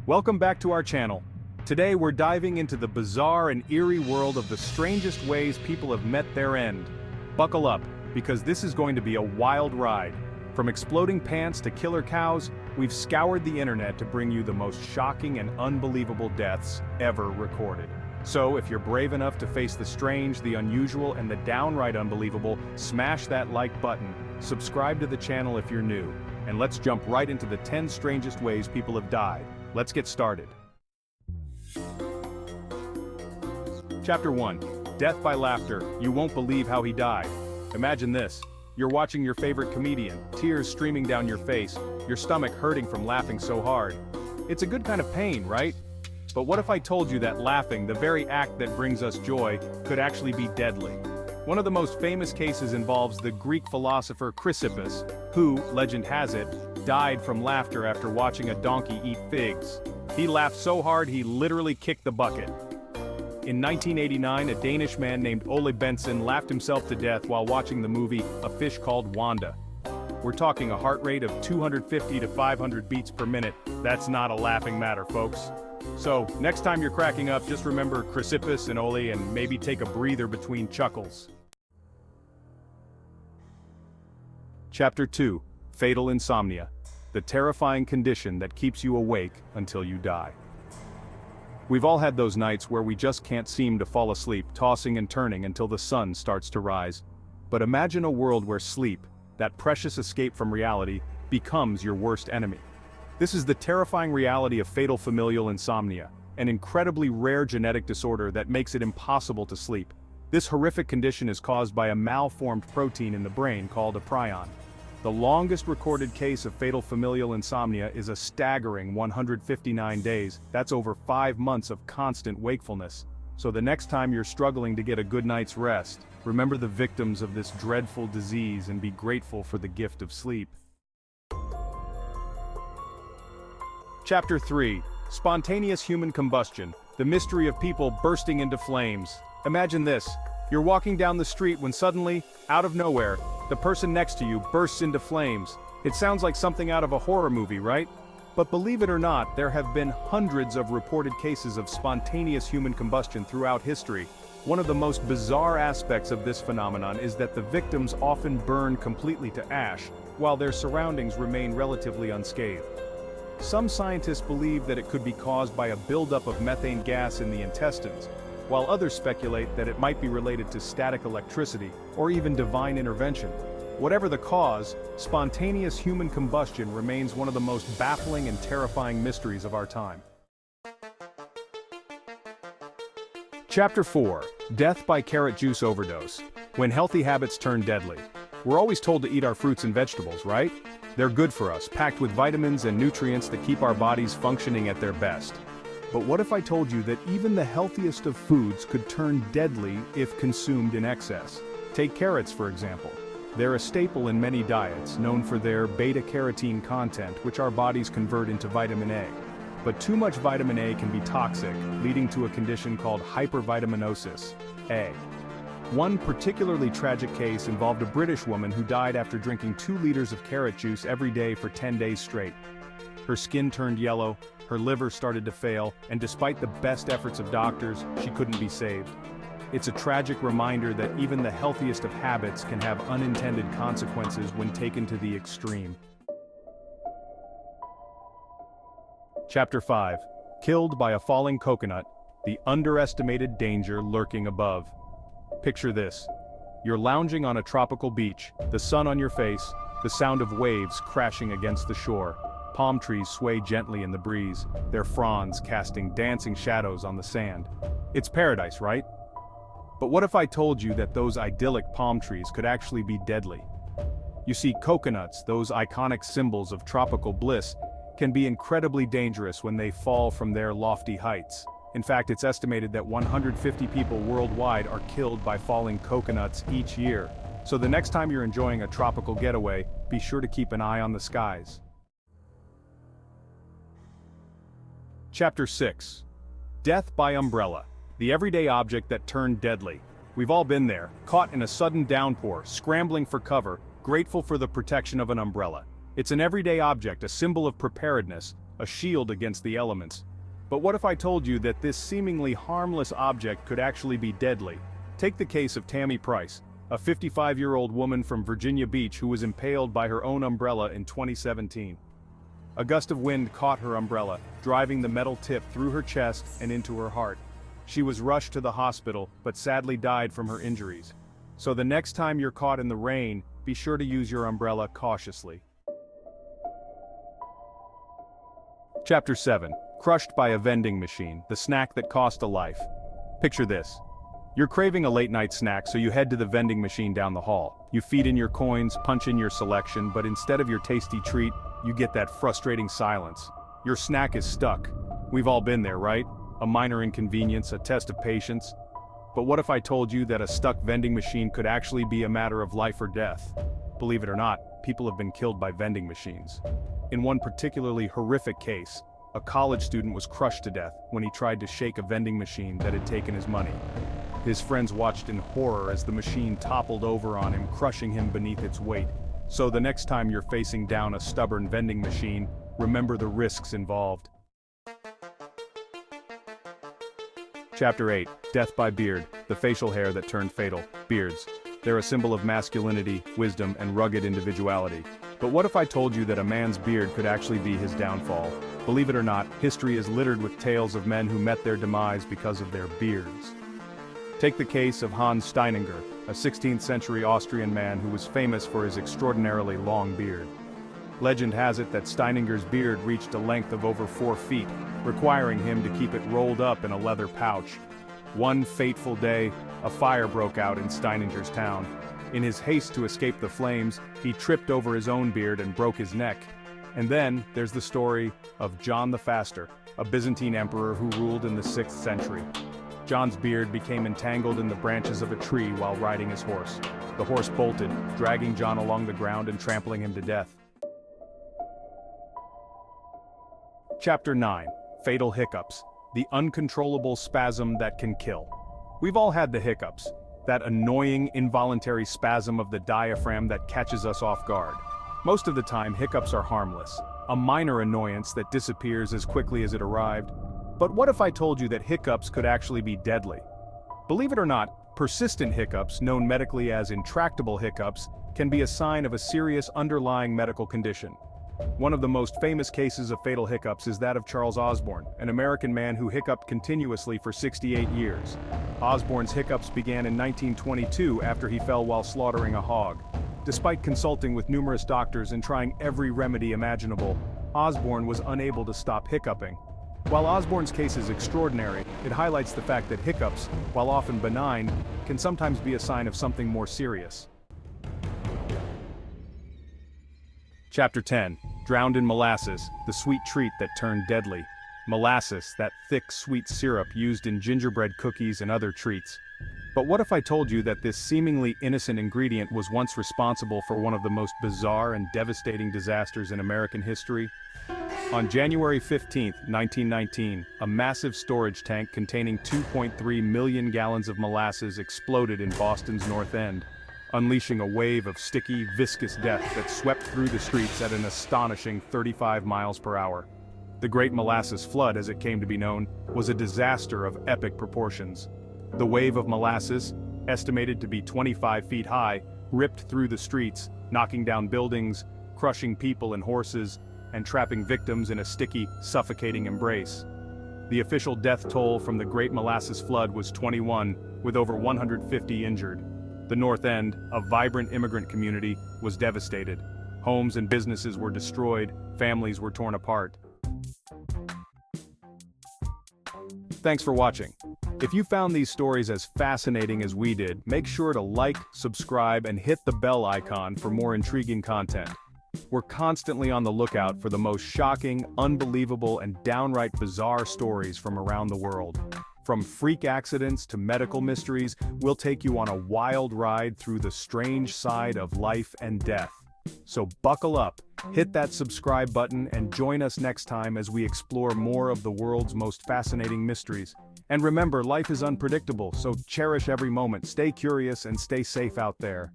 Welcome back to our channel. Today we're diving into the bizarre and eerie world of the strangest ways people have met their end. Buckle up, because this is going to be a wild ride. From exploding pants to killer cows, we've scoured the internet to bring you the most shocking and unbelievable deaths ever recorded. So if you're brave enough to face the strange, the unusual, and the downright unbelievable, smash that like button, subscribe to the channel if you're new, and let's jump right into the 10 strangest ways people have died. Let's get started. Chapter 1. Death by laughter. You won't believe how he died. Imagine this. You're watching your favorite comedian, tears streaming down your face, your stomach hurting from laughing so hard. It's a good kind of pain, right? But what if I told you that laughing, the very act that brings us joy, could actually be deadly? One of the most famous cases involves the Greek philosopher Chrysippus, who, legend has it, died from laughter after watching a donkey eat figs. He laughed so hard he literally kicked the bucket. In 1989, a Danish man named Ole Benson laughed himself to death while watching the movie A Fish Called Wanda. We're talking a heart rate of 250 to 500 beats per minute. That's not a laughing matter, folks. So, next time you're cracking up, just remember Chrysippus and Ole and maybe take a breather between chuckles. Chapter 2. Fatal Insomnia. The terrifying condition that keeps you awake until you die. We've all had those nights where we just can't seem to fall asleep, tossing and turning until the sun starts to rise. But imagine a world where sleep, that precious escape from reality, becomes your worst enemy. This is the terrifying reality of fatal familial insomnia, an incredibly rare genetic disorder that makes it impossible to sleep. This horrific condition is caused by a malformed protein in the brain called a prion. The longest recorded case of fatal familial insomnia is a staggering 159 days. That's over 5 months of constant wakefulness. So the next time you're struggling to get a good night's rest, remember the victims of this dreadful disease and be grateful for the gift of sleep. Chapter 3. Spontaneous human combustion. The mystery of people bursting into flames. Imagine this. You're walking down the street when suddenly, out of nowhere, the person next to you bursts into flames. It sounds like something out of a horror movie, right? But believe it or not, there have been hundreds of reported cases of spontaneous human combustion throughout history. One of the most bizarre aspects of this phenomenon is that the victims often burn completely to ash, while their surroundings remain relatively unscathed. Some scientists believe that it could be caused by a buildup of methane gas in the intestines, while others speculate that it might be related to static electricity or even divine intervention. Whatever the cause, spontaneous human combustion remains one of the most baffling and terrifying mysteries of our time. Chapter 4. Death by carrot juice overdose. When healthy habits turn deadly. We're always told to eat our fruits and vegetables, right? They're good for us, packed with vitamins and nutrients that keep our bodies functioning at their best. But what if I told you that even the healthiest of foods could turn deadly if consumed in excess? Take carrots, for example. They're a staple in many diets, known for their beta-carotene content, which our bodies convert into vitamin A. But too much vitamin A can be toxic, leading to a condition called hypervitaminosis A. One particularly tragic case involved a British woman who died after drinking 2 liters of carrot juice every day for 10 days straight. Her skin turned yellow, her liver started to fail, and despite the best efforts of doctors, she couldn't be saved. It's a tragic reminder that even the healthiest of habits can have unintended consequences when taken to the extreme. Chapter 5. Killed by a falling coconut, the underestimated danger lurking above. Picture this. You're lounging on a tropical beach, the sun on your face, the sound of waves crashing against the shore. Palm trees sway gently in the breeze, their fronds casting dancing shadows on the sand. It's paradise, right? But what if I told you that those idyllic palm trees could actually be deadly? You see, coconuts, those iconic symbols of tropical bliss, can be incredibly dangerous when they fall from their lofty heights. In fact, it's estimated that 150 people worldwide are killed by falling coconuts each year. So the next time you're enjoying a tropical getaway, be sure to keep an eye on the skies. Chapter 6. Death by umbrella. The everyday object that turned deadly. We've all been there, caught in a sudden downpour, scrambling for cover, grateful for the protection of an umbrella. It's an everyday object, a symbol of preparedness, a shield against the elements. But what if I told you that this seemingly harmless object could actually be deadly? Take the case of Tammy Price, a 55-year-old woman from Virginia Beach who was impaled by her own umbrella in 2017. A gust of wind caught her umbrella, driving the metal tip through her chest and into her heart. She was rushed to the hospital, but sadly died from her injuries. So the next time you're caught in the rain, be sure to use your umbrella cautiously. Chapter 7. Crushed by a vending machine, the snack that cost a life. Picture this. You're craving a late-night snack, so you head to the vending machine down the hall. You feed in your coins, punch in your selection, but instead of your tasty treat, you get that frustrating silence. Your snack is stuck. We've all been there, right? A minor inconvenience, a test of patience. But what if I told you that a stuck vending machine could actually be a matter of life or death? Believe it or not, people have been killed by vending machines. In one particularly horrific case, a college student was crushed to death when he tried to shake a vending machine that had taken his money. His friends watched in horror as the machine toppled over on him, crushing him beneath its weight. So the next time you're facing down a stubborn vending machine, remember the risks involved. Chapter 8. Death by beard, the facial hair that turned fatal. Beards. They're a symbol of masculinity, wisdom, and rugged individuality. But what if I told you that a man's beard could actually be his downfall? Believe it or not, history is littered with tales of men who met their demise because of their beards. Take the case of Hans Steininger, a 16th century Austrian man who was famous for his extraordinarily long beard. Legend has it that Steininger's beard reached a length of over 4 feet, requiring him to keep it rolled up in a leather pouch. One fateful day, a fire broke out in Steininger's town. In his haste to escape the flames, he tripped over his own beard and broke his neck. And then, there's the story of John the Faster, a Byzantine emperor who ruled in the 6th century. John's beard became entangled in the branches of a tree while riding his horse. The horse bolted, dragging John along the ground and trampling him to death. Chapter 9. Fatal Hiccups, the uncontrollable spasm that can kill. We've all had the hiccups, that annoying involuntary spasm of the diaphragm that catches us off guard. Most of the time, hiccups are harmless, a minor annoyance that disappears as quickly as it arrived. But what if I told you that hiccups could actually be deadly? Believe it or not, persistent hiccups, known medically as intractable hiccups, can be a sign of a serious underlying medical condition. One of the most famous cases of fatal hiccups is that of Charles Osborne, an American man who hiccuped continuously for 68 years. Osborne's hiccups began in 1922 after he fell while slaughtering a hog. Despite consulting with numerous doctors and trying every remedy imaginable, Osborne was unable to stop hiccuping. While Osborne's case is extraordinary, it highlights the fact that hiccups, while often benign, can sometimes be a sign of something more serious. Chapter 10. Drowned in Molasses, the sweet treat that turned deadly. Molasses, that thick, sweet syrup used in gingerbread cookies and other treats. But what if I told you that this seemingly innocent ingredient was once responsible for one of the most bizarre and devastating disasters in American history? On January 15, 1919, a massive storage tank containing 2.3 million gallons of molasses exploded in Boston's North End, unleashing a wave of sticky, viscous death that swept through the streets at an astonishing 35 miles per hour. The Great Molasses Flood, as it came to be known, was a disaster of epic proportions. The wave of molasses, estimated to be 25 feet high, ripped through the streets, knocking down buildings, crushing people and horses, and trapping victims in a sticky, suffocating embrace. The official death toll from the Great Molasses Flood was 21, with over 150 injured. The North End, a vibrant immigrant community, was devastated. Homes and businesses were destroyed, families were torn apart. Thanks for watching. If you found these stories as fascinating as we did, make sure to like, subscribe, and hit the bell icon for more intriguing content. We're constantly on the lookout for the most shocking, unbelievable, and downright bizarre stories from around the world. From freak accidents to medical mysteries, we'll take you on a wild ride through the strange side of life and death. So buckle up, hit that subscribe button, and join us next time as we explore more of the world's most fascinating mysteries. And remember, life is unpredictable, so cherish every moment, stay curious, and stay safe out there.